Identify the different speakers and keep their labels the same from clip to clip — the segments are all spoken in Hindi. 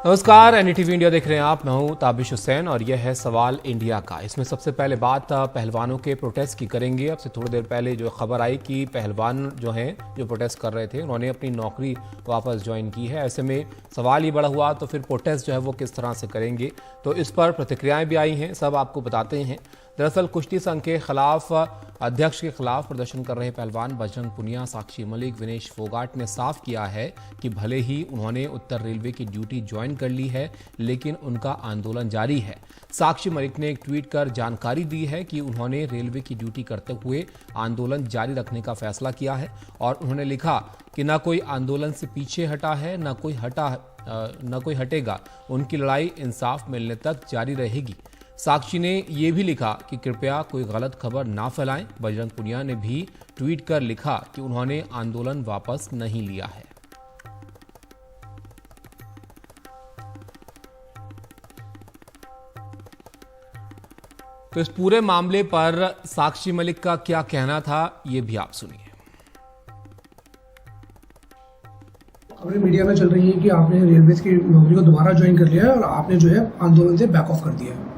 Speaker 1: नमस्कार, एनडीटीवी इंडिया देख रहे हैं आप। मैं हूं ताबिश हुसैन और यह है सवाल इंडिया का। इसमें सबसे पहले बात पहलवानों के प्रोटेस्ट की करेंगे। अब से थोड़ी देर पहले जो खबर आई कि पहलवान जो हैं जो प्रोटेस्ट कर रहे थे उन्होंने अपनी नौकरी वापस ज्वाइन की है। ऐसे में सवाल ये बड़ा हुआ तो फिर प्रोटेस्ट जो है वो किस तरह से करेंगे, तो इस पर प्रतिक्रियाएं भी आई हैं, सब आपको बताते हैं। दरअसल कुश्ती संघ के खिलाफ अध्यक्ष के खिलाफ प्रदर्शन कर रहे पहलवान बजरंग पुनिया, साक्षी मलिक, विनेश फोगाट ने साफ किया है कि भले ही उन्होंने उत्तर रेलवे की ड्यूटी ज्वाइन कर ली है लेकिन उनका आंदोलन जारी है। साक्षी मलिक ने एक ट्वीट कर जानकारी दी है कि उन्होंने रेलवे की ड्यूटी करते हुए आंदोलन जारी रखने का फैसला किया है और उन्होंने लिखा कि न कोई आंदोलन से पीछे हटा है, न कोई हटेगा। उनकी लड़ाई इंसाफ मिलने तक जारी रहेगी। साक्षी ने यह भी लिखा कि कृपया कोई गलत खबर ना फैलाएं। बजरंग पुनिया ने भी ट्वीट कर लिखा कि उन्होंने आंदोलन वापस नहीं लिया है। तो इस पूरे मामले पर साक्षी मलिक का क्या कहना था, ये भी आप सुनिए।
Speaker 2: खबरें मीडिया में चल रही है कि आपने रेलवे की नौकरी को दोबारा ज्वाइन कर लिया है और आपने जो है आंदोलन से बैक ऑफ कर दिया है।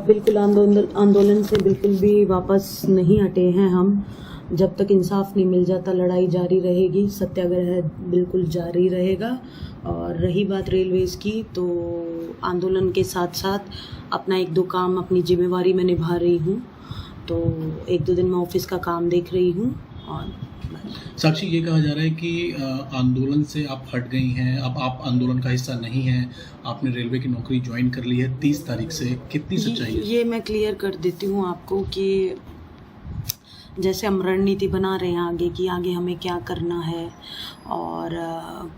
Speaker 3: बिल्कुल आंदोलन से बिल्कुल भी वापस नहीं हटे हैं हम। जब तक इंसाफ नहीं मिल जाता लड़ाई जारी रहेगी, सत्याग्रह बिल्कुल जारी रहेगा। और रही बात रेलवेज की, तो आंदोलन के साथ साथ अपना एक दो काम, अपनी जिम्मेवारी मैं निभा रही हूँ। तो एक दो दिन मैं ऑफिस का काम देख रही हूँ। और
Speaker 4: साक्षी, ये कहा जा रहा है कि आंदोलन से आप हट गई हैं, अब आप आंदोलन का हिस्सा नहीं हैं, आपने रेलवे की नौकरी ज्वाइन कर ली है 30 तारीख से। कितनी सच्चाई है?
Speaker 3: ये मैं क्लियर कर देती हूँ आपको कि जैसे हम रणनीति बना रहे हैं आगे की, आगे हमें क्या करना है और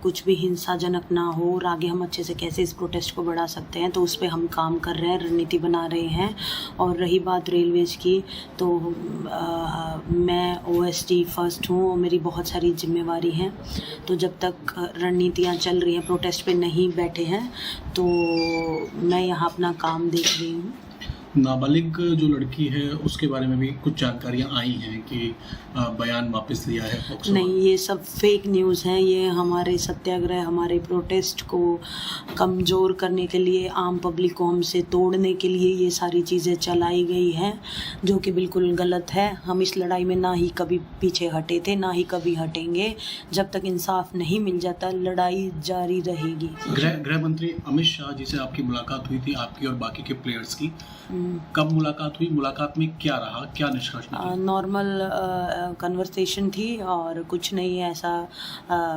Speaker 3: कुछ भी हिंसाजनक ना हो और आगे हम अच्छे से कैसे इस प्रोटेस्ट को बढ़ा सकते हैं, तो उस पर हम काम कर रहे हैं, रणनीति बना रहे हैं। और रही बात रेलवेज की, तो मैं ओएसडी फर्स्ट हूँ और मेरी बहुत सारी जिम्मेवारी हैं। तो जब तक रणनीतियाँ चल रही हैं, प्रोटेस्ट पे नहीं बैठे हैं, तो मैं यहाँ अपना काम देख रही हूँ।
Speaker 4: नाबालिग जो लड़की है उसके बारे में भी कुछ जानकारियां आई हैं कि बयान वापस लिया है।
Speaker 3: नहीं, ये सब फेक न्यूज़ हैं। ये हमारे सत्याग्रह, हमारे प्रोटेस्ट को कमज़ोर करने के लिए, आम पब्लिक को हमसे तोड़ने के लिए ये सारी चीज़ें चलाई गई हैं, जो कि बिल्कुल गलत है। हम इस लड़ाई में ना ही कभी पीछे हटे थे, ना ही कभी हटेंगे। जब तक इंसाफ नहीं मिल जाता लड़ाई जारी रहेगी।
Speaker 4: गृह मंत्री अमित शाह जी से आपकी मुलाकात हुई थी, आपकी और बाकी के प्लेयर्स की। कब मुलाकात हुई? मुलाकात में क्या रहा, क्या निष्कर्ष निकला?
Speaker 3: नॉर्मल कन्वर्सेशन थी और कुछ नहीं ऐसा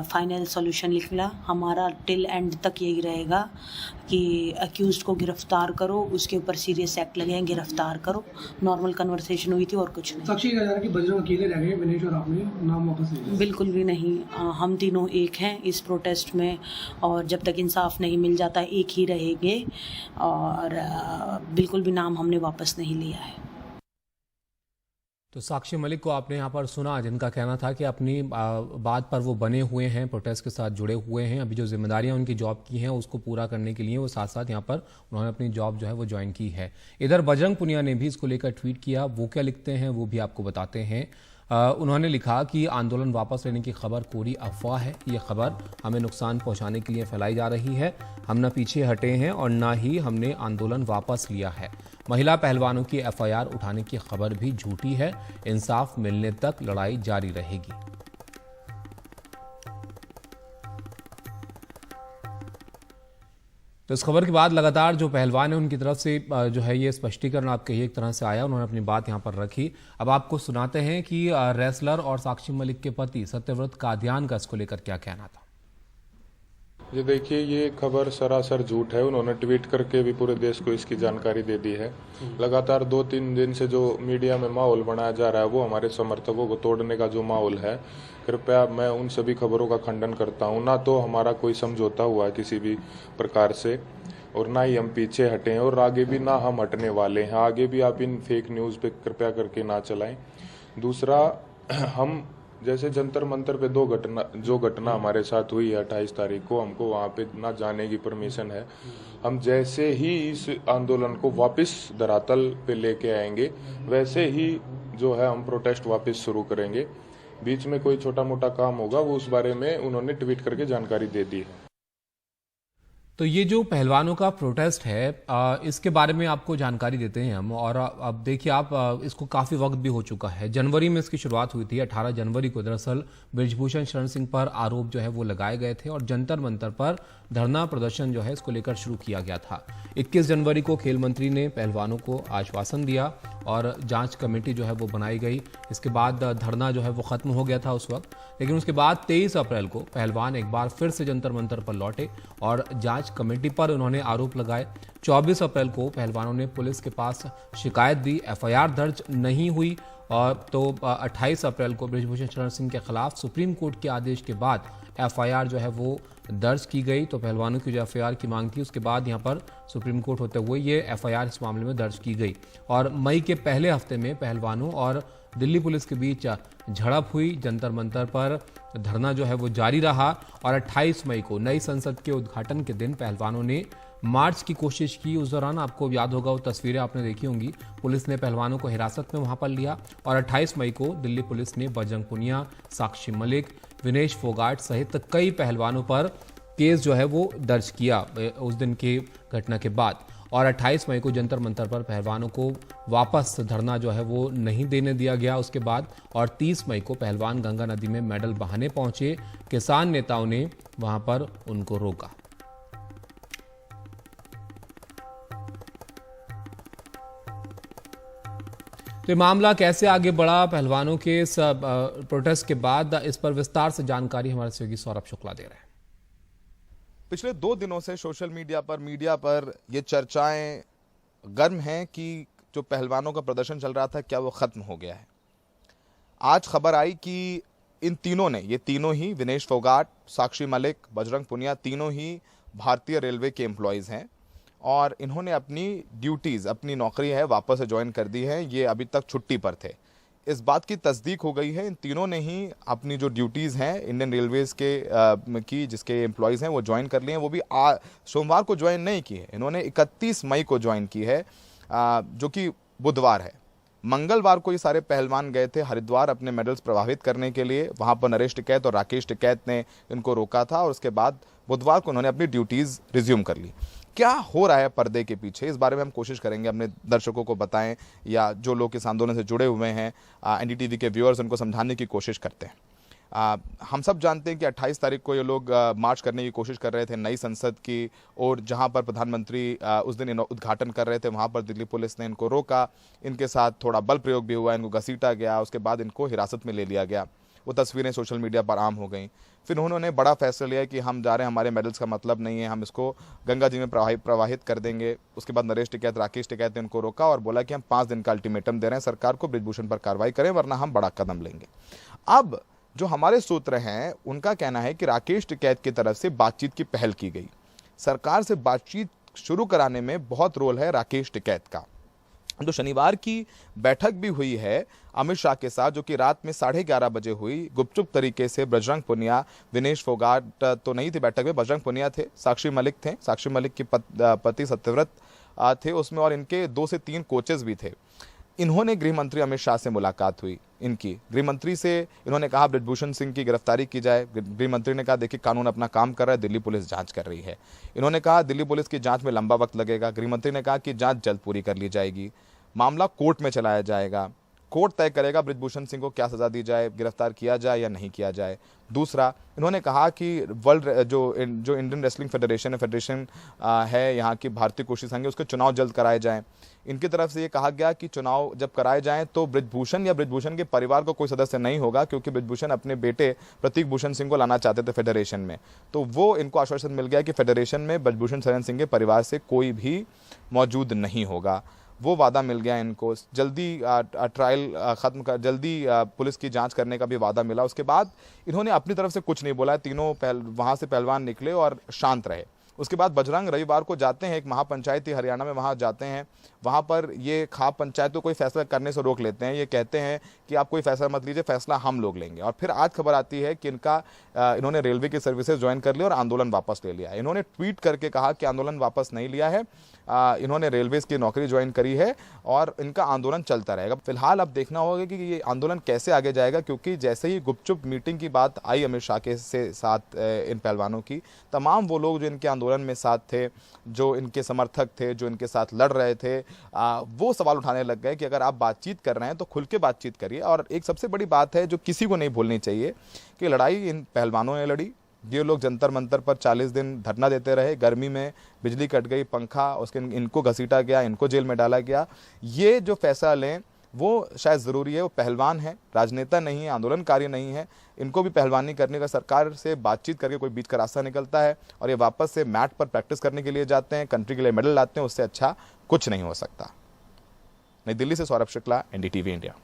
Speaker 3: फाइनल सॉल्यूशन निकला। हमारा टिल एंड तक यही रहेगा कि अक्यूज्ड को गिरफ्तार करो, उसके ऊपर सीरियस एक्ट लगे हैं, गिरफ्तार करो। नॉर्मल कन्वर्सेशन हुई थी और कुछ नहीं।
Speaker 2: साक्षी, कहा जा रहा है कि बजरंग अकेले रह गए, विनेश और आपने नाम वापस ले लिया।
Speaker 3: बिल्कुल भी नहीं, हम तीनों एक हैं इस प्रोटेस्ट में और जब तक इंसाफ नहीं मिल जाता एक ही रहेंगे और बिल्कुल भी नाम हमने वापस नहीं लिया है।
Speaker 1: तो साक्षी मलिक को आपने यहाँ पर सुना, जिनका कहना था कि अपनी बात पर वो बने हुए हैं, प्रोटेस्ट के साथ जुड़े हुए हैं। अभी जो जिम्मेदारियां उनकी जॉब की हैं उसको पूरा करने के लिए वो साथ साथ यहाँ पर उन्होंने अपनी जॉब जो है वो ज्वाइन की है। इधर बजरंग पुनिया ने भी इसको लेकर ट्वीट किया। वो क्या लिखते हैं वो भी आपको बताते हैं। उन्होंने लिखा कि आंदोलन वापस लेने की खबर कोरी अफवाह है। ये खबर हमें नुकसान पहुंचाने के लिए फैलाई जा रही है। हम न पीछे हटे हैं और न ही हमने आंदोलन वापस लिया है। महिला पहलवानों की एफआईआर उठाने की खबर भी झूठी है। इंसाफ मिलने तक लड़ाई जारी रहेगी। तो इस खबर के बाद लगातार जो पहलवान है उनकी तरफ से जो है ये स्पष्टीकरण आपके एक तरह से आया। उन्होंने अपनी बात यहाँ पर रखी। अब आपको सुनाते हैं कि रेसलर और साक्षी मलिक के पति सत्यव्रत कादियान का इसको लेकर क्या कहना था।
Speaker 5: ये देखिए, ये खबर सरासर झूठ है। उन्होंने ट्वीट करके भी पूरे देश को इसकी जानकारी दे दी है। लगातार 2-3 दिन से जो मीडिया में माहौल बनाया जा रहा है वो हमारे समर्थकों को तोड़ने का जो माहौल है, कृपया मैं उन सभी खबरों का खंडन करता हूं। ना तो हमारा कोई समझौता हुआ है किसी भी प्रकार से और ना ही हम पीछे हटे हैं और आगे भी ना हम हटने वाले हैं। आगे भी आप इन फेक न्यूज़ पे कृपया करके ना चलाएं। दूसरा, हम जैसे जंतर मंतर पे जो घटना हमारे साथ हुई है 28 तारीख को, हमको वहाँ पे ना जाने की परमिशन है। हम जैसे ही इस आंदोलन को वापस धरातल पे लेके आएंगे वैसे ही जो है हम प्रोटेस्ट वापस शुरू करेंगे। बीच में कोई छोटा मोटा काम होगा वो उस बारे में उन्होंने ट्वीट करके जानकारी दे दी है।
Speaker 1: तो ये जो पहलवानों का प्रोटेस्ट है इसके बारे में आपको जानकारी देते हैं हम। और अब देखिए आप, इसको काफ़ी वक्त भी हो चुका है। जनवरी में इसकी शुरुआत हुई थी। 18 जनवरी को दरअसल बृजभूषण शरण सिंह पर आरोप जो है वो लगाए गए थे और जंतर मंतर पर धरना प्रदर्शन जो है इसको लेकर शुरू किया गया था। 21 जनवरी को खेल मंत्री ने पहलवानों को आश्वासन दिया और जांच कमेटी जो है वो बनाई गई। इसके बाद धरना जो है वो खत्म हो गया था उस वक्त, लेकिन उसके बाद 23 अप्रैल को पहलवान एक बार फिर से जंतर मंतर पर लौटे और जांच कमेटी पर उन्होंने आरोप लगाए। 24 अप्रैल को पहलवानों ने पुलिस के पास शिकायत दी, एफआईआर दर्ज नहीं हुई। और तो 28 अप्रैल को बृजभूषण शरण सिंह के खिलाफ सुप्रीम कोर्ट के आदेश के बाद एफआईआर जो है वो दर्ज की गई। तो पहलवानों की जो एफआईआर की मांग थी उसके बाद यहाँ पर सुप्रीम कोर्ट होते हुए ये एफआईआर इस मामले में दर्ज की गई। और मई के पहले हफ्ते में पहलवानों और दिल्ली पुलिस के बीच झड़प हुई। जंतर मंतर पर धरना जो है वो जारी रहा और 28 मई को नई संसद के उद्घाटन के दिन पहलवानों ने मार्च की कोशिश की। उस दौरान आपको याद होगा, वो तस्वीरें आपने देखी होंगी, पुलिस ने पहलवानों को हिरासत में वहां पर लिया। और 28 मई को दिल्ली पुलिस ने बजरंग पुनिया, साक्षी मलिक, विनेश फोगाट सहित कई पहलवानों पर केस जो है वो दर्ज किया उस दिन की घटना के बाद। और 28 मई को जंतर मंतर पर पहलवानों को वापस धरना जो है वो नहीं देने दिया गया उसके बाद। और 30 मई को पहलवान गंगा नदी में मेडल बहाने पहुंचे। किसान नेताओं ने वहां पर उनको रोका। तो ये मामला कैसे आगे बढ़ा पहलवानों के इस प्रोटेस्ट के बाद, इस पर विस्तार से जानकारी हमारे सहयोगी सौरभ शुक्ला दे रहे हैं।
Speaker 6: पिछले 2 दिनों से सोशल मीडिया पर ये चर्चाएं गर्म हैं कि जो पहलवानों का प्रदर्शन चल रहा था क्या वो खत्म हो गया है। आज खबर आई कि इन तीनों ने, ये तीनों ही विनेश फोगाट, साक्षी मलिक, बजरंग पुनिया, तीनों ही भारतीय रेलवे के एम्प्लॉयज़ हैं और इन्होंने अपनी ड्यूटीज़, अपनी नौकरी है वापस से ज्वाइन कर दी है। ये अभी तक छुट्टी पर थे। इस बात की तस्दीक हो गई है, इन तीनों ने ही अपनी जो ड्यूटीज़ हैं इंडियन रेलवेज़ के की जिसके एम्प्लॉयज़ हैं वो ज्वाइन कर लिए हैं। वो भी सोमवार को ज्वाइन नहीं की है, इन्होंने 31 मई को ज्वाइन की है, जो कि बुधवार है। मंगलवार को ये सारे पहलवान गए थे हरिद्वार अपने मेडल्स प्रभावित करने के लिए। वहाँ पर नरेश टिकैत और राकेश टिकैत ने इनको रोका था और उसके बाद बुधवार को उन्होंने अपनी ड्यूटीज़ रिज्यूम कर ली। क्या हो रहा है पर्दे के पीछे, इस बारे में हम कोशिश करेंगे अपने दर्शकों को बताएं, या जो लोग इस आंदोलन से जुड़े हुए हैं एनडीटीवी के व्यूअर्स, उनको समझाने की कोशिश करते हैं। हम सब जानते हैं कि 28 तारीख को ये लोग मार्च करने की कोशिश कर रहे थे नई संसद की, और जहां पर प्रधानमंत्री उस दिन उद्घाटन कर रहे थे वहां पर दिल्ली पुलिस ने इनको रोका। इनके साथ थोड़ा बल प्रयोग भी हुआ, इनको घसीटा गया, उसके बाद इनको हिरासत में ले लिया गया। वो तस्वीरें सोशल मीडिया पर आम हो गई। फिर उन्होंने बड़ा फैसला लिया कि हम जा रहे हैं, हमारे मेडल्स का मतलब नहीं है, हम इसको गंगा जी में प्रवाहित कर देंगे। उसके बाद नरेश टिकैत, राकेश टिकैत ने उनको रोका और बोला कि हम 5 दिन का अल्टीमेटम दे रहे हैं सरकार को, बृजभूषण पर कार्रवाई करें वरना हम बड़ा कदम लेंगे। अब जो हमारे सूत्र हैं उनका कहना है कि राकेश टिकैत की तरफ से बातचीत की पहल की गई। सरकार से बातचीत शुरू कराने में बहुत रोल है राकेश टिकैत का। तो शनिवार की बैठक भी हुई है अमित शाह के साथ, जो कि रात में 11:30 बजे हुई। गुपचुप तरीके से बजरंग पुनिया, विनेश फोगाट तो नहीं थे बैठक में, बजरंग पुनिया थे, साक्षी मलिक थे, साक्षी मलिक के पति सत्यव्रत थे उसमें, और इनके 2 से 3 कोचेस भी थे। इन्होंने गृह मंत्री अमित शाह से मुलाकात हुई। इनकी गृह मंत्री से इन्होंने कहा बृजभूषण सिंह की गिरफ्तारी की जाए। गृह मंत्री ने कहा देखिए कानून अपना काम कर रहा है, दिल्ली पुलिस जांच कर रही है। इन्होंने कहा दिल्ली पुलिस की जांच में लंबा वक्त लगेगा। गृह मंत्री ने कहा कि जांच जल्द पूरी कर ली जाएगी, मामला कोर्ट में चलाया जाएगा, कोर्ट तय करेगा बृजभूषण सिंह को क्या सजा दी जाए, गिरफ्तार किया जाए या नहीं किया जाए। दूसरा, इन्होंने कहा कि वर्ल्ड जो इंडियन रेसलिंग फेडरेशन है यहाँ की भारतीय कुश्ती संघ, उसके चुनाव जल्द कराए जाएं। इनकी तरफ से ये कहा गया कि चुनाव जब कराए जाएं तो बृजभूषण या बृजभूषण के परिवार को कोई सदस्य नहीं होगा, क्योंकि बृजभूषण अपने बेटे प्रतीक भूषण सिंह को लाना चाहते थे फेडरेशन में। तो वो इनको आश्वासन मिल गया कि फेडरेशन में बृजभूषण शरण सिंह के परिवार से कोई भी मौजूद नहीं होगा। वो वादा मिल गया इनको। जल्दी ट्रायल ख़त्म कर, जल्दी पुलिस की जांच करने का भी वादा मिला। उसके बाद इन्होंने अपनी तरफ से कुछ नहीं बोला। तीनों वहाँ से पहलवान निकले और शांत रहे। उसके बाद बजरंग रविवार को जाते हैं, एक महापंचायती हरियाणा में वहाँ जाते हैं। वहाँ पर ये खाप पंचायत को कोई फैसला करने से रोक लेते हैं। ये कहते हैं कि आप कोई फैसला मत लीजिए, फैसला हम लोग लेंगे। और फिर आज खबर आती है कि इन्होंने रेलवे की सर्विसेज ज्वाइन कर ली और आंदोलन वापस ले लिया। इन्होंने ट्वीट करके कहा कि आंदोलन वापस नहीं लिया है, इन्होंने रेलवेज की नौकरी ज्वाइन करी है और इनका आंदोलन चलता रहेगा। फिलहाल अब देखना होगा कि ये आंदोलन कैसे आगे जाएगा, क्योंकि जैसे ही गुपचुप मीटिंग की बात आई अमित शाह के साथ इन पहलवानों की, तमाम वो लोग जो इनके आंदोलन में साथ थे, जो इनके समर्थक थे, जो इनके साथ लड़ रहे थे, वो सवाल उठाने लग गए कि अगर आप बातचीत कर रहे हैं तो खुल के बातचीत करिए। और एक सबसे बड़ी बात है जो किसी को नहीं भूलनी चाहिए कि लड़ाई इन पहलवानों ने लड़ी। ये लोग जंतर मंतर पर 40 दिन धरना देते रहे, गर्मी में बिजली कट गई, पंखा, उसके इनको घसीटा गया, इनको जेल में डाला गया। ये जो फैसला लें वो शायद ज़रूरी है। वो पहलवान है, राजनेता नहीं है, आंदोलनकारी नहीं है। इनको भी पहलवानी करने का, सरकार से बातचीत करके कोई बीच का रास्ता निकलता है और ये वापस से मैट पर प्रैक्टिस करने के लिए जाते हैं, कंट्री के लिए मेडल लाते हैं। उससे अच्छा कुछ नहीं हो सकता। नई दिल्ली से सौरभ शुक्ला, एनडीटीवी इंडिया।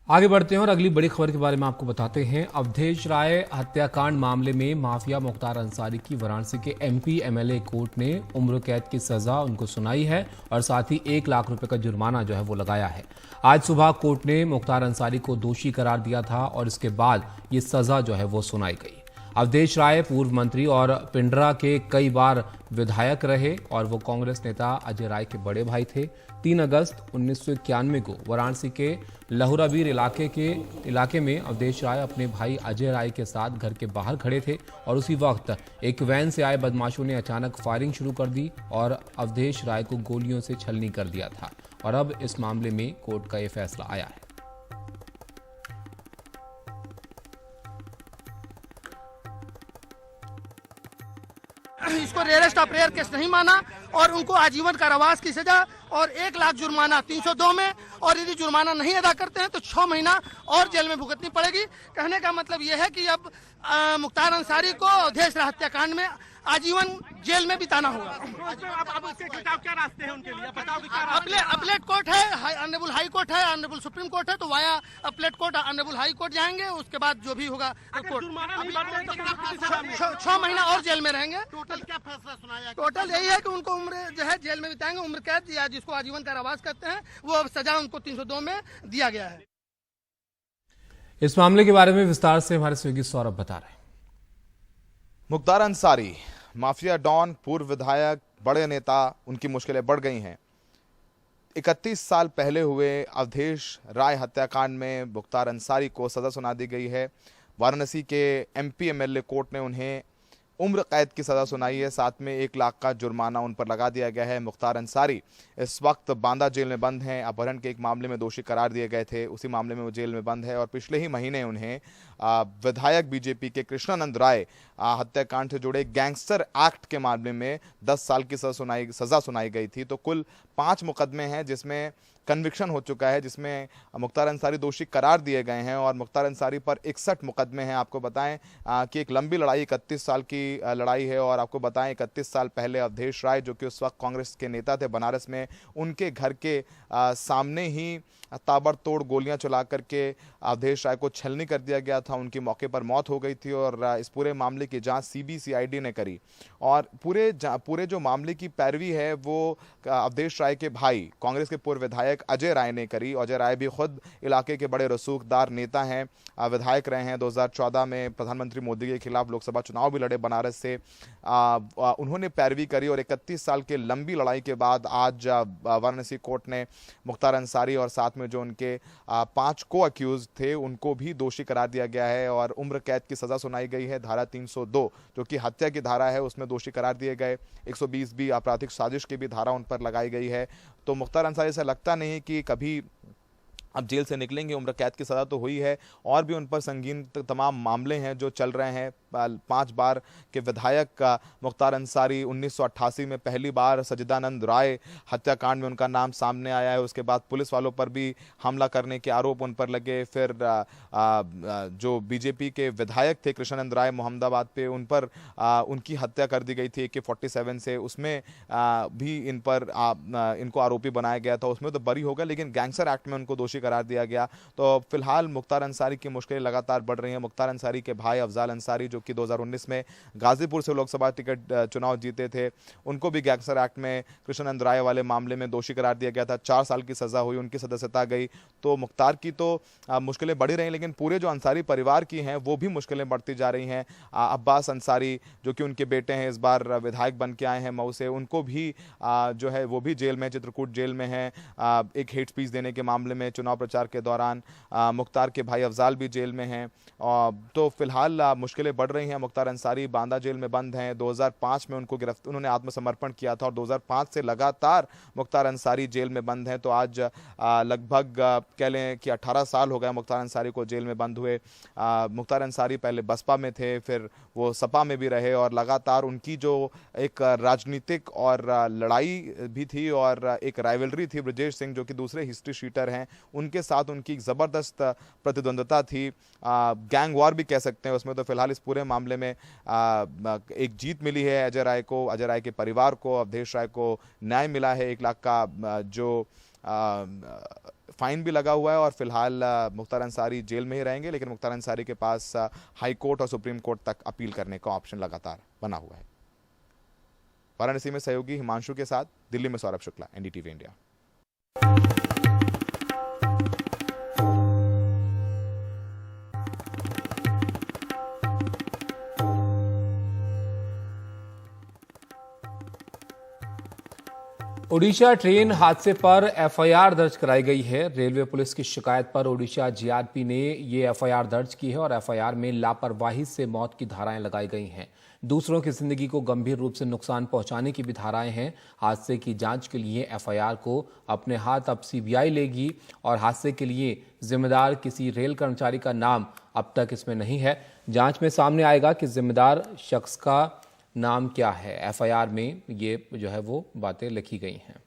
Speaker 1: आगे बढ़ते हैं और अगली बड़ी खबर के बारे में आपको बताते हैं। अवधेश राय हत्याकांड मामले में माफिया मुख्तार अंसारी की वाराणसी के एमपी एमएलए कोर्ट ने उम्र कैद की सजा उनको सुनाई है और साथ ही 1 लाख रुपए का जुर्माना जो है वो लगाया है। आज सुबह कोर्ट ने मुख्तार अंसारी को दोषी करार दिया था और इसके बाद ये सजा जो है वो सुनाई गई। अवधेश राय पूर्व मंत्री और पिंडरा के कई बार विधायक रहे और वो कांग्रेस नेता अजय राय के बड़े भाई थे। 3 अगस्त 1991 को वाराणसी के लहुराबीर इलाके में अवधेश राय अपने भाई अजय राय के साथ घर के बाहर खड़े थे और उसी वक्त एक वैन से आए बदमाशों ने अचानक फायरिंग शुरू कर दी और अवधेश राय को गोलियों से छलनी कर दिया था। और अब इस मामले में कोर्ट का यह फैसला आया है।
Speaker 7: इसको रेयरेस्ट ऑफ रेयर केस नहीं माना और उनको आजीवन कारावास की सजा और 1 लाख जुर्माना 302 में, और यदि जुर्माना नहीं अदा करते हैं तो 6 महीना और जेल में भुगतनी पड़ेगी। कहने का मतलब यह है कि अब मुख्तार अंसारी को अवधेश राय हत्याकांड में आजीवन जेल में बिताना होगा।
Speaker 8: अब उसके खिलाफ क्या रास्ते हैं उनके लिए? बताओ कि क्या रास्ते हैं?
Speaker 7: अपलेट कोर्ट है, ऑनरेबल हाई कोर्ट है, ऑनरेबल सुप्रीम कोर्ट है, तो वाया अपलेट कोर्ट ऑनरेबल हाई कोर्ट जाएंगे। उसके बाद जो भी होगा कोर्ट 6 महीना और जेल में रहेंगे।
Speaker 8: टोटल क्या फैसला सुनाया?
Speaker 7: टोटल यही है कि उनको उम्र जो है जेल में बिताएंगे, उम्र कैद या जिसको आजीवन कारावास कहते हैं, वो सजा उनको 302 में दिया गया है।
Speaker 1: इस मामले के बारे में विस्तार से हमारे सहयोगी सौरभ बता रहे हैं।
Speaker 6: मुख्तार अंसारी, माफिया डॉन, पूर्व विधायक, बड़े नेता, उनकी मुश्किलें बढ़ गई हैं। 31 साल पहले हुए अवधेश राय हत्याकांड में मुख्तार अंसारी को सजा सुना दी गई है। वाराणसी के एमपी एमएलए कोर्ट ने उन्हें उम्र कैद की सजा सुनाई है, साथ में 1 लाख का जुर्माना उन पर लगा दिया गया है। मुख्तार अंसारी इस वक्त बांदा जेल में बंद हैं। अपहरण के एक मामले में दोषी करार दिए गए थे, उसी मामले में वो जेल में बंद है और पिछले ही महीने उन्हें विधायक बीजेपी के कृष्णानंद राय हत्याकांड से जुड़े गैंगस्टर एक्ट के मामले में 10 साल की सजा सुनाई गई थी। तो कुल 5 मुकदमे हैं जिसमें कन्विक्शन हो चुका है, जिसमें मुख्तार अंसारी दोषी करार दिए गए हैं और मुख्तार अंसारी पर 61 मुकदमे हैं। आपको बताएं कि एक लंबी लड़ाई, 31 साल की लड़ाई है और आपको बताएं 31 साल पहले अवधेश राय, जो कि उस वक्त कांग्रेस के नेता थे बनारस में, उनके घर के सामने ही ताबड़तोड़ गोलियां चला करके अवधेश राय को छलनी कर दिया गया था। उनकी मौके पर मौत हो गई थी और इस पूरे मामले की जांच सीबीसीआईडी ने करी और पूरे जो मामले की पैरवी है वो अवधेश राय के भाई, कांग्रेस के पूर्व विधायक अजय राय ने करी। अजय राय भी खुद इलाके के बड़े रसूखदार नेता हैं, विधायक रहे हैं। 2014 में प्रधानमंत्री मोदी के खिलाफ लोकसभा चुनाव भी लड़े बनारस से। उन्होंने पैरवी करी और 31 साल के लंबी लड़ाई के बाद आज वाराणसी कोर्ट ने मुख्तार अंसारी और साथ में जो उनके 5 को अक्यूज थे उनको भी दोषी करार दिया गया है और उम्र कैद की सजा सुनाई गई है। धारा 302 जो कि हत्या की धारा है उसमें दोषी करार दिए गए। 120 भी आपराधिक साजिश की भी धारा उन पर लगाई गई है। तो मुख्तार अंसारी से लगता नहीं कि कभी अब जेल से निकलेंगे। उम्र कैद की सजा तो हुई है और भी उन पर संगीन तमाम मामले हैं जो चल रहे हैं। 5 बार के विधायक मुख्तार अंसारी, 1988 में पहली बार सजिदानंद राय हत्याकांड में उनका नाम सामने आया है। उसके बाद पुलिस वालों पर भी हमला करने के आरोप उन पर लगे। फिर जो बीजेपी के विधायक थे कृष्णानंद राय मोहम्मदाबाद पे, उन पर उनकी हत्या कर दी गई थी AK-47 से, उसमें भी इनको आरोपी बनाया गया था। उसमें तो बरी हो गया लेकिन गैंगस्टर एक्ट में उनको दोषी करार दिया गया। तो फिलहाल मुख्तार अंसारी की मुश्किलें लगातार बढ़ रही हैं। मुख्तार अंसारी के भाई अफजाल अंसारी, जो कि 2019 में गाजीपुर से लोकसभा टिकट चुनाव जीते थे, उनको भी गैंगस्टर एक्ट में कृष्णानंद राय वाले मामले में दोषी करार दिया गया था। 4 साल की सजा हुई, उनकी सदस्यता गई। तो मुख्तार की तो मुश्किलें बढ़ी रही, लेकिन पूरे जो अंसारी परिवार की हैं वो भी मुश्किलें बढ़ती जा रही हैं। अब्बास अंसारी, जो कि उनके बेटे हैं, इस बार विधायक बन के आए हैं मऊ से, उनको भी जो है वो भी जेल में, चित्रकूट जेल में है एक हेट स्पीच देने के मामले में चुनाव प्रचार के दौरान। मुख्तार के भाई अफजाल भी जेल में हैं। तो फिलहाल मुश्किलें बढ़ रही हैं। मुख्तार अंसारी बांदा जेल में बंद हैं। 2005 में उन्होंने आत्मसमर्पण किया था और 2005 से लगातार मुख्तार अंसारी जेल में बंद हैं। तो आज लगभग कह लें कि 18 साल हो गए मुख्तार अंसारी को जेल में बंद हुए। मुख्तार अंसारी पहले बसपा में थे, फिर वो सपा में भी रहे और लगातार उनकी जो एक राजनीतिक और लड़ाई भी थी और एक राइवलरी थी ब्रजेश सिंह जो कि दूसरे हिस्ट्री शीटर हैं, उनके साथ उनकी एक ज़बरदस्त प्रतिद्वंद्विता थी। गैंग वॉर भी कह सकते हैं उसमें। तो फिलहाल इस पूरे मामले में एक जीत मिली है अजय राय को, अजय राय के परिवार को, अवधेश राय को न्याय मिला है। 1 लाख का जो फाइन भी लगा हुआ है और फिलहाल मुख्तार अंसारी जेल में ही रहेंगे, लेकिन मुख्तार अंसारी के पास हाई कोर्ट और सुप्रीम कोर्ट तक अपील करने का ऑप्शन लगातार बना हुआ है। वाराणसी में सहयोगी हिमांशु के साथ, दिल्ली में Saurabh Shukla, NDTV India.
Speaker 1: Odisha train हादसे पर एफआईआर दर्ज कराई गई है। रेलवे पुलिस की शिकायत पर ओडिशा जीआरपी ने ये एफआईआर दर्ज की है और एफआईआर में लापरवाही से मौत की धाराएं लगाई गई हैं। दूसरों की जिंदगी को गंभीर रूप से नुकसान पहुंचाने की भी धाराएं हैं। हादसे की जांच के लिए एफआईआर को अपने हाथ अब सीबीआई लेगी और हादसे के लिए जिम्मेदार किसी रेल कर्मचारी का नाम अब तक इसमें नहीं है। जांच में सामने आएगा कि जिम्मेदार शख्स का नाम क्या है। एफआईआर में ये जो है वो बातें लिखी गई हैं।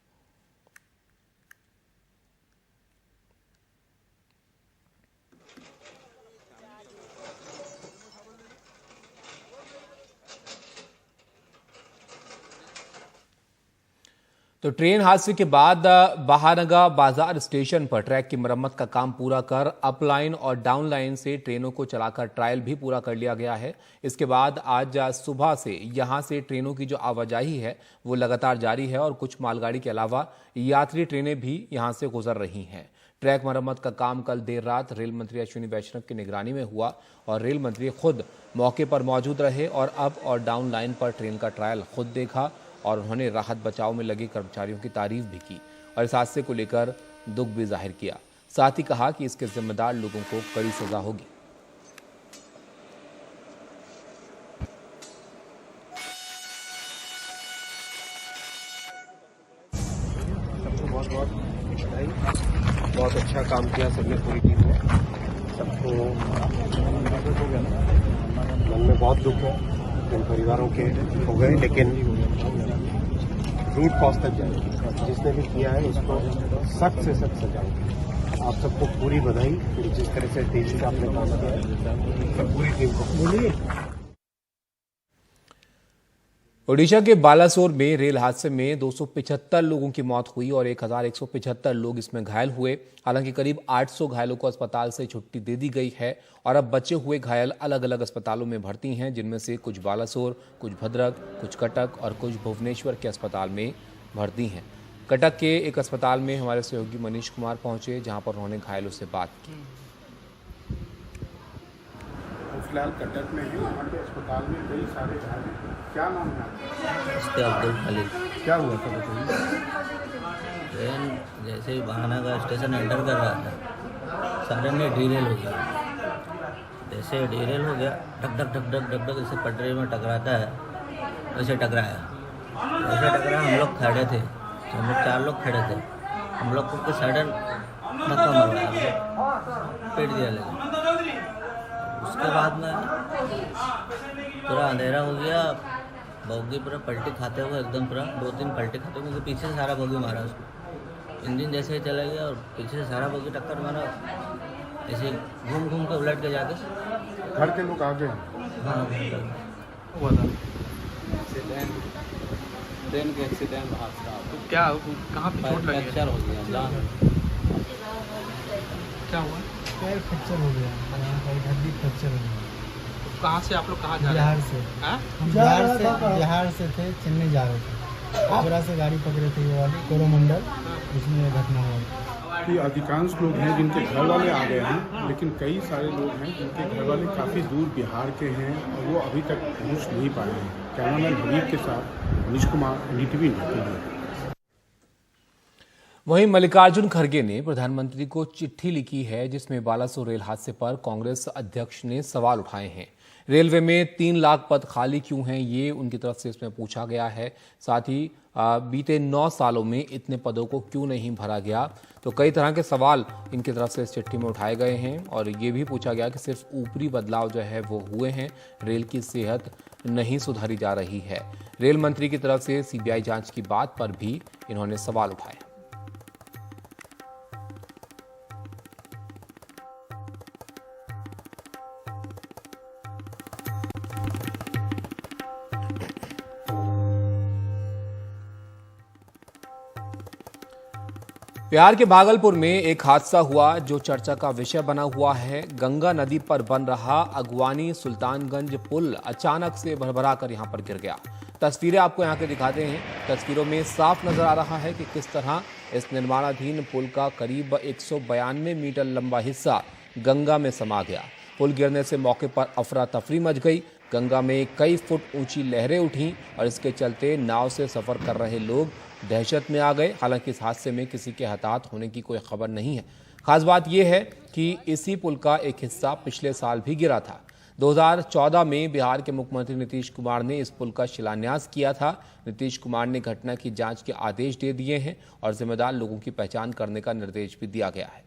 Speaker 1: तो ट्रेन हादसे के बाद बहानगा बाजार स्टेशन पर ट्रैक की मरम्मत का काम पूरा कर अप लाइन और डाउन लाइन से ट्रेनों को चलाकर ट्रायल भी पूरा कर लिया गया है। इसके बाद आज सुबह से यहां से ट्रेनों की जो आवाजाही है वो लगातार जारी है और कुछ मालगाड़ी के अलावा यात्री ट्रेनें भी यहां से गुजर रही हैं। ट्रैक मरम्मत का काम कल देर रात रेल मंत्री अश्विनी वैष्णव की निगरानी में हुआ और रेल मंत्री खुद मौके पर मौजूद रहे और अप और डाउन लाइन पर ट्रेन का ट्रायल खुद देखा और उन्होंने राहत बचाव में लगे कर्मचारियों की तारीफ भी की और इस हादसे को लेकर दुख भी जाहिर किया। साथ ही कहा कि इसके जिम्मेदार लोगों को कड़ी सजा होगी।
Speaker 9: सबको बहुत बहुत बधाई, बहुत अच्छा काम किया सबने, पूरी टीम ने। सबको मन में बहुत दुख है, जिन परिवारों के हो गए, लेकिन रूट कॉज तक जाएगी। जिसने भी किया है उसको सख्त से सख्त सजा होगी। आप सबको पूरी बधाई, जिस तरह से तेजी से आपने काम किया है, पूरी टीम को बोलिए।
Speaker 1: ओडिशा के बालासोर में रेल हादसे में 275 लोगों की मौत हुई और 1175 लोग इसमें घायल हुए। हालांकि करीब 800 घायलों को अस्पताल से छुट्टी दे दी गई है और अब बचे हुए घायल अलग अलग अस्पतालों में भर्ती हैं, जिनमें से कुछ बालासोर, कुछ भद्रक, कुछ कटक और कुछ भुवनेश्वर के अस्पताल में भर्ती हैं। कटक के एक अस्पताल में हमारे सहयोगी मनीष कुमार पहुंचे, जहां पर उन्होंने घायलों से बात की।
Speaker 10: फिलहाल कटक में है, वहाँ के अस्पताल में कई सारे घायल हैं। क्या नाम है आपका?
Speaker 11: अब्दुल खलील।
Speaker 10: क्या हुआ था बताइए।
Speaker 11: ट्रेन जैसे ही बहानगा स्टेशन एंटर कर रहा था, सडनली डीरेल हो गया। जैसे डीरेल हो गया, धक धक धक धक धक धक जैसे पटरी में टकराता है वैसे टकराया। वैसे टकराया, हम लोग खड़े थे, हम लोग 4 लोग खड़े थे। हम लोग को सडन धक्का मरवाया, पीट दिया। लेकिन उसके बाद में पूरा अंधेरा हो गया, बोगी पूरा पलटी खाते हुए एकदम पूरा 2-3 पलटी खाते हुए, क्योंकि पीछे से सारा बोगी मारा उसको। इंजन जैसे ही चला गया और पीछे से सारा बोगी टक्कर मारा, ऐसे घूम घूम के उलट के जाके
Speaker 10: घर के लोग आ गए।
Speaker 11: हाँ,
Speaker 10: हुआ था
Speaker 12: ट्रेन के एक्सीडेंट हादसा।
Speaker 10: तो क्या कहाँ पे चोट लगी?
Speaker 12: फ्रैक्चर हो गया।
Speaker 10: क्या हुआ?
Speaker 13: पैर फ्रैक्चर हो गया, हड्डी फ्रैक्चर हो गया।
Speaker 10: कहाँ से आप लोग कहाँ जा रहे
Speaker 13: बिहार
Speaker 10: हैं?
Speaker 13: से।
Speaker 10: हम
Speaker 13: बिहार से थे, चेन्नई जा रहे थे। पूरा से गाड़ी पकड़े थे ये वाली कोरोमंडल, उसमें घटना हुआ।
Speaker 10: कि अधिकांश लोग हैं जिनके घर वाले आ गए हैं, लेकिन कई सारे लोग हैं जिनके घर वाले काफ़ी दूर बिहार के हैं और वो अभी तक पहुंच नहीं पाए हैं। कैमरामैन हबीब के साथ मनीष कुमार, एनडीटीवी इंडिया।
Speaker 1: वहीं मल्लिकार्जुन खड़गे ने प्रधानमंत्री को चिट्ठी लिखी है, जिसमें बालासोर रेल हादसे पर कांग्रेस अध्यक्ष ने सवाल उठाए हैं। रेलवे में 3 लाख पद खाली क्यों हैं, ये उनकी तरफ से इसमें पूछा गया है। साथ ही बीते 9 सालों में इतने पदों को क्यों नहीं भरा गया, तो कई तरह के सवाल इनकी तरफ से इस चिट्ठी में उठाए गए हैं। और ये भी पूछा गया कि सिर्फ ऊपरी बदलाव जो है वो हुए हैं, रेल की सेहत नहीं सुधारी जा रही है। रेल मंत्री की तरफ से सीबीआई जांच की बात पर भी इन्होंने सवाल उठाए। बिहार के भागलपुर में एक हादसा हुआ जो चर्चा का विषय बना हुआ है। गंगा नदी पर बन रहा अगवानी सुल्तानगंज पुल अचानक से भरभरा कर यहां पर गिर गया। तस्वीरें आपको यहां के दिखाते हैं। तस्वीरों में साफ नजर आ रहा है कि किस तरह इस निर्माणाधीन पुल का करीब 192 मीटर लंबा हिस्सा गंगा में समा गया। पुल गिरने से मौके पर अफरा तफरी मच गई। गंगा में कई फुट ऊंची लहरें उठीं और इसके चलते नाव से सफर कर रहे लोग दहशत में आ गए। हालांकि इस हादसे में किसी के हताहत होने की कोई खबर नहीं है। खास बात यह है कि इसी पुल का एक हिस्सा पिछले साल भी गिरा था। 2014 में बिहार के मुख्यमंत्री नीतीश कुमार ने इस पुल का शिलान्यास किया था। नीतीश कुमार ने घटना की जांच के आदेश दे दिए हैं और जिम्मेदार लोगों की पहचान करने का निर्देश भी दिया गया है।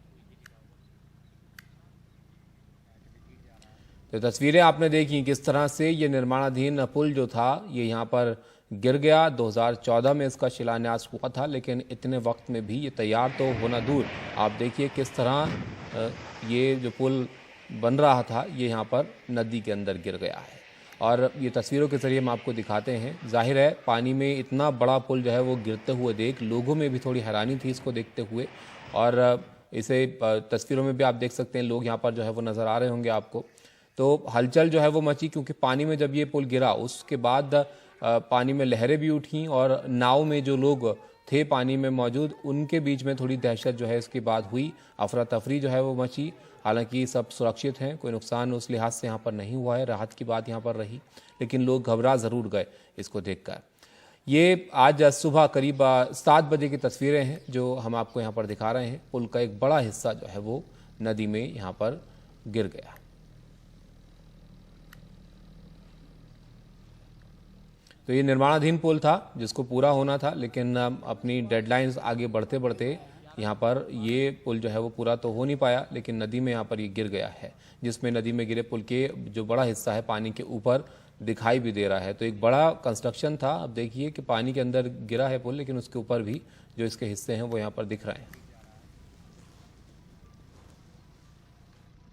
Speaker 1: तो तस्वीरें आपने देखी किस तरह से ये निर्माणाधीन पुल जो था ये यहाँ पर गिर गया। 2014 में इसका शिलान्यास हुआ था, लेकिन इतने वक्त में भी ये तैयार तो होना दूर, आप देखिए किस तरह ये जो पुल बन रहा था ये यहाँ पर नदी के अंदर गिर गया है। और ये तस्वीरों के जरिए हम आपको दिखाते हैं। जाहिर है पानी में इतना बड़ा पुल जो है वो गिरते हुए देख लोगों में भी थोड़ी हैरानी थी इसको देखते हुए। और इसे तस्वीरों में भी आप देख सकते हैं, लोग यहाँ पर जो है वो नज़र आ रहे होंगे आपको। तो हलचल जो है वो मची, क्योंकि पानी में जब ये पुल गिरा उसके बाद पानी में लहरें भी उठीं और नाव में जो लोग थे पानी में मौजूद उनके बीच में थोड़ी दहशत जो है इसके बाद हुई। अफरा तफरी जो है वो मची। हालांकि सब सुरक्षित हैं, कोई नुकसान उस लिहाज से यहाँ पर नहीं हुआ है, राहत की बात यहाँ पर रही, लेकिन लोग घबरा ज़रूर गए इसको देखकर। ये आज सुबह करीब 7 बजे की तस्वीरें हैं जो हम आपको यहाँ पर दिखा रहे हैं। पुल का एक बड़ा हिस्सा जो है वो नदी में यहाँ पर गिर गया। तो ये निर्माणाधीन पुल था जिसको पूरा होना था, लेकिन अपनी डेडलाइंस आगे बढ़ते बढ़ते यहाँ पर ये पुल जो है वो पूरा तो हो नहीं पाया, लेकिन नदी में यहाँ पर ये गिर गया है, जिसमें नदी में गिरे पुल के जो बड़ा हिस्सा है पानी के ऊपर दिखाई भी दे रहा है। तो एक बड़ा कंस्ट्रक्शन था। अब देखिए कि पानी के अंदर गिरा है पुल, लेकिन उसके ऊपर भी जो इसके हिस्से हैं वो यहाँ पर दिख रहे हैं।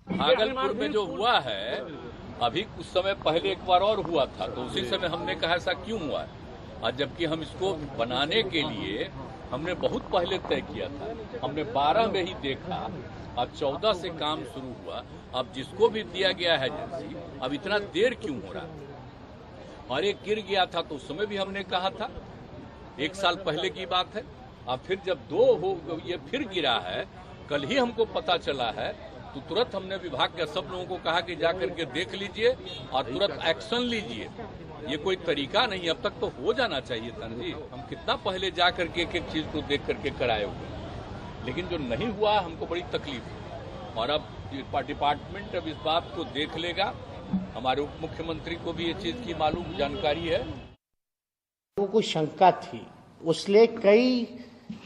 Speaker 14: भागलपुर में जो हुआ है अभी कुछ समय पहले एक बार और हुआ था, तो उसी समय हमने कहा ऐसा क्यों हुआ है, और जबकि हम इसको बनाने के लिए हमने बहुत पहले तय किया था। हमने 12 में ही देखा, अब 14 से काम शुरू हुआ। अब जिसको भी दिया गया है एजेंसी, अब इतना देर क्यों हो रहा? और एक गिर गया था तो उस समय भी हमने कहा था, 1 साल पहले की बात है। अब फिर जब 2 हो ये फिर गिरा है, कल ही हमको पता चला है, तो तुरंत हमने विभाग के सब लोगों को कहा कि जाकर के देख लीजिए और तुरंत एक्शन लीजिए। ये कोई तरीका नहीं, अब तक तो हो जाना चाहिए था जी। हम कितना पहले जा करके एक एक चीज को देख करके कराए हुए, लेकिन जो नहीं हुआ हमको बड़ी तकलीफ है। और अब डिपार्टमेंट अब इस बात को देख लेगा। हमारे उप मुख्यमंत्री को भी ये चीज की मालूम जानकारी है।
Speaker 15: लोगों को शंका थी, उसलिए कई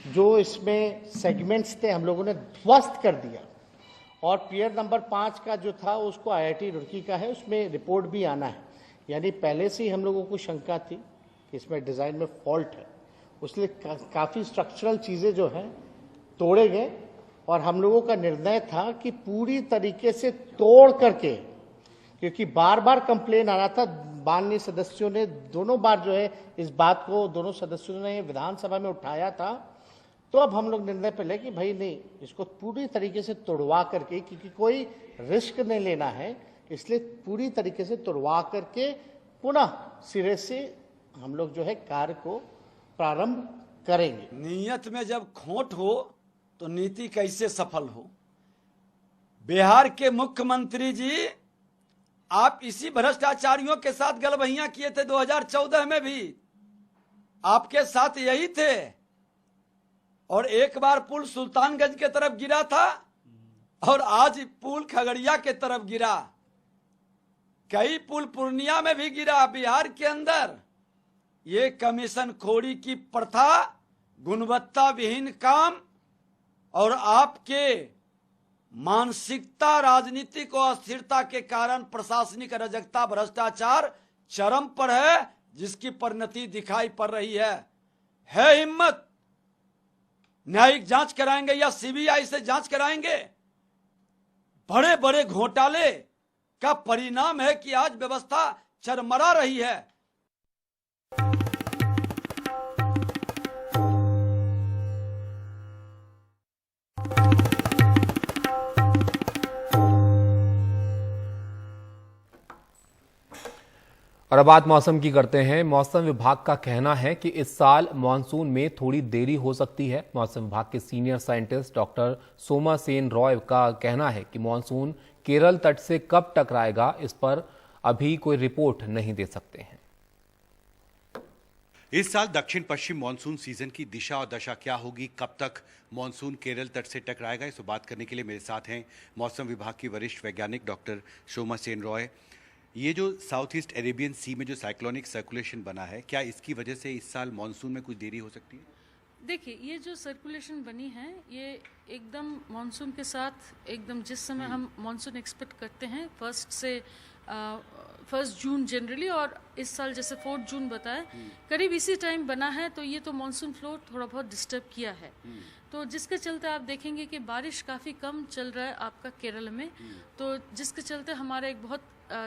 Speaker 15: जो इसमें सेगमेंट्स थे हम लोगों ने ध्वस्त कर दिया। और पियर नंबर 5 का जो था उसको IIT रुड़की का है, उसमें रिपोर्ट भी आना है। यानी पहले से ही हम लोगों को शंका थी कि इसमें डिज़ाइन में फॉल्ट है, उसलिए काफ़ी स्ट्रक्चरल चीज़ें जो हैं तोड़े गए। और हम लोगों का निर्णय था कि पूरी तरीके से तोड़ करके, क्योंकि बार बार कंप्लेन आ रहा था, माननीय सदस्यों ने दोनों बार जो है इस बात को दोनों सदस्यों ने विधानसभा में उठाया था। तो अब हम लोग निर्णय पे ले कि भाई नहीं, इसको पूरी तरीके से तोड़वा करके, क्योंकि कोई रिस्क नहीं लेना है, इसलिए पूरी तरीके से तोड़वा करके पुनः सिरे से हम लोग जो है कार्य को प्रारंभ करेंगे।
Speaker 16: नीयत में जब खोट हो तो नीति कैसे सफल हो? बिहार के मुख्यमंत्री जी, आप इसी भ्रष्टाचारियों के साथ गलबहियां किए थे। 2014 में भी आपके साथ यही थे। और एक बार पुल सुल्तानगंज के तरफ गिरा था और आज पुल खगड़िया के तरफ गिरा। कई पुल पूर्णिया में भी गिरा। बिहार के अंदर ये कमीशन खोरी की प्रथा, गुणवत्ता विहीन काम और आपके मानसिकता, राजनीतिक और अस्थिरता के कारण प्रशासनिक अराजकता, भ्रष्टाचार चरम पर है, जिसकी परिणति दिखाई पड़ रही है हिम्मत न्यायिक जांच कराएंगे या सीबीआई से जांच कराएंगे? बड़े बड़े घोटाले का परिणाम है कि आज व्यवस्था चरमरा रही है।
Speaker 1: और अब बात मौसम की करते हैं। मौसम विभाग का कहना है कि इस साल मानसून में थोड़ी देरी हो सकती है। मौसम विभाग के senior scientist doctor Soma Sen Roy का कहना है कि मानसून केरल तट से कब टकराएगा, इस पर अभी कोई रिपोर्ट नहीं दे सकते हैं।
Speaker 17: इस साल दक्षिण पश्चिम मानसून सीजन की दिशा और दशा क्या होगी, कब तक मानसून केरल तट से टकराएगा, इस पर बात करने के लिए मेरे साथ हैं मौसम विभाग की वरिष्ठ वैज्ञानिक डॉक्टर सोमा सेन रॉय। ये जो साउथ ईस्ट अरेबियन सी में जो साइक्लोनिक सर्कुलेशन बना है, क्या इसकी वजह से इस साल मानसून में कुछ देरी हो सकती है?
Speaker 18: देखिए, ये जो सर्कुलेशन बनी है ये एकदम मानसून के साथ एकदम जिस समय हम मानसून एक्सपेक्ट करते हैं फर्स्ट जून जनरली, और इस साल जैसे 4 जून बताया करीब इसी टाइम बना है, तो ये तो मानसून फ्लो थोड़ा बहुत डिस्टर्ब किया है। तो जिसके चलते आप देखेंगे कि बारिश काफ़ी कम चल रहा है आपका केरल में, तो जिसके चलते हमारा एक बहुत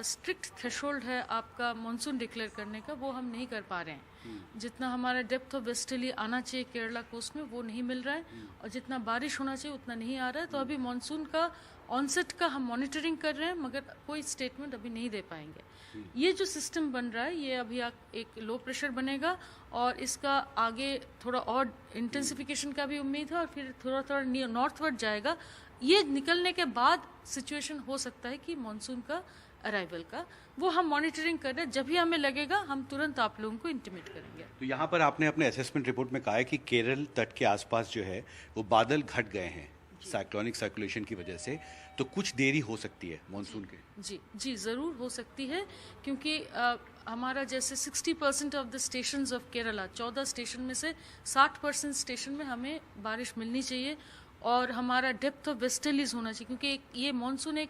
Speaker 18: स्ट्रिक्ट थ्रेशोल्ड है आपका मानसून डिक्लेयर करने का, वो हम नहीं कर पा रहे हैं। जितना हमारा डेप्थ ऑफ वेस्टर्ली आना चाहिए केरला कोस्ट में वो नहीं मिल रहा है, और जितना बारिश होना चाहिए उतना नहीं आ रहा है। तो अभी मानसून का ऑनसेट का हम मॉनिटरिंग कर रहे हैं, मगर कोई स्टेटमेंट अभी नहीं दे पाएंगे। ये जो सिस्टम बन रहा है ये अभी एक लो प्रेशर बनेगा, और इसका आगे थोड़ा और इंटेंसिफिकेशन का भी उम्मीद है, और फिर थोड़ा थोड़ा नॉर्थवर्ड जाएगा। ये निकलने के बाद सिचुएशन हो सकता है कि मानसून का अराइवल का, वो हम मॉनिटरिंग कर रहे हैं। जब भी हमें लगेगा हम तुरंत आप लोगों को इंटीमेट करेंगे।
Speaker 17: तो यहाँ पर आपने अपने असेसमेंट रिपोर्ट में कहा है कि केरल तट के आसपास जो है वो बादल घट गए हैं साइक्लोनिक सर्कुलेशन की वजह से, तो कुछ देरी हो सकती है मानसून के।
Speaker 18: जी ज़रूर हो सकती है, क्योंकि हमारा जैसे 60% of the stations of Kerala, 14 station में से 60% स्टेशन में हमें बारिश मिलनी चाहिए, और हमारा डेप्थ ऑफ वेस्टर्लीज होना चाहिए, क्योंकि ये मानसून एक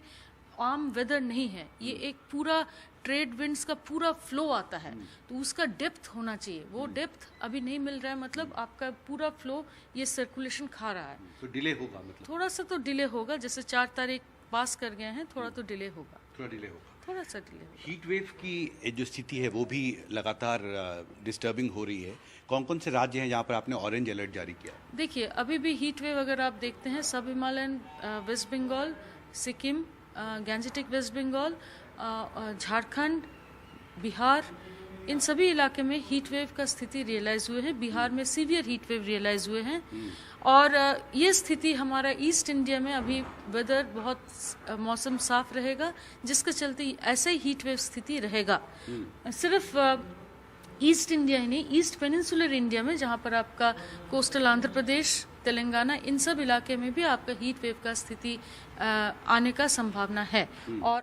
Speaker 18: आम वेदर नहीं है, ये एक पूरा ट्रेड विंड्स का पूरा फ्लो आता है, तो उसका डेप्थ होना चाहिए। वो डेप्थ अभी नहीं मिल रहा है, मतलब आपका पूरा फ्लो ये सर्कुलेशन खा रहा है,
Speaker 17: तो डिले होगा। मतलब
Speaker 18: थोड़ा सा तो डिले होगा, जैसे 4 तारीख पास कर गए हैं, थोड़ा तो डिले होगा, थोड़ा सा डिले होगा।
Speaker 17: हीट वेव की जो स्थिति है वो भी लगातार डिस्टर्बिंग हो रही है। कौन कौन से राज्य हैं जहाँ पर आपने ऑरेंज अलर्ट जारी किया?
Speaker 18: देखिए, अभी भी हीट वेव अगर आप देखते हैं, सब हिमालयन, वेस्ट बंगाल, सिक्किम, गैंजेटिक वेस्ट बंगाल, झारखंड, बिहार, इन सभी इलाके में हीट वेव का स्थिति रियलाइज हुए हैं। बिहार में सीवियर हीट वेव रियलाइज हुए हैं, और ये स्थिति हमारा ईस्ट इंडिया में अभी वेदर बहुत मौसम साफ रहेगा, जिसके चलते ऐसे ही हीट वेव स्थिति रहेगा। सिर्फ ईस्ट इंडिया ही नहीं, ईस्ट पेनिनसुलर इंडिया में, जहाँ पर आपका कोस्टल आंध्र प्रदेश, तेलंगाना, इन सब इलाके में भी आपका हीट वेव का स्थिति आने का संभावना है। और